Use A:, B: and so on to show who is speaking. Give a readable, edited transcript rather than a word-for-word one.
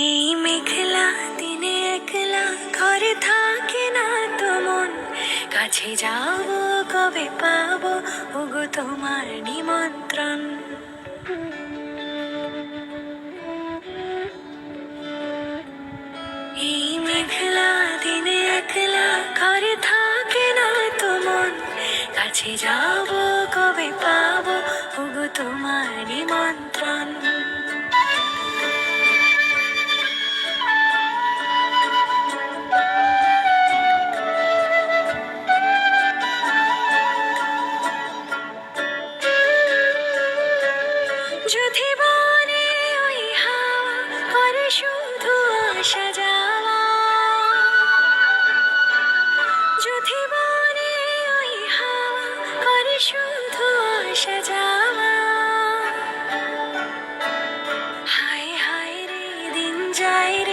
A: এই মেঘলা দিনে একলা ঘরে থাকে না তো মন, কাছে যাব কবে পাবো ওগো তোমার নিমন্ত্রণ। এই মেঘলা দিনে একলা ঘরে থাকে না তো মন, কাছে যাব কবে পাবো ওগো তোমার নিমন্ত্রণ। যদি বনে ওই হাওয়া করে শুধু আসা যাওয়া, যদি বনে ওই হাওয়া করে শুধু আসা যাওয়া, হায় হায় রে দিন যায় রে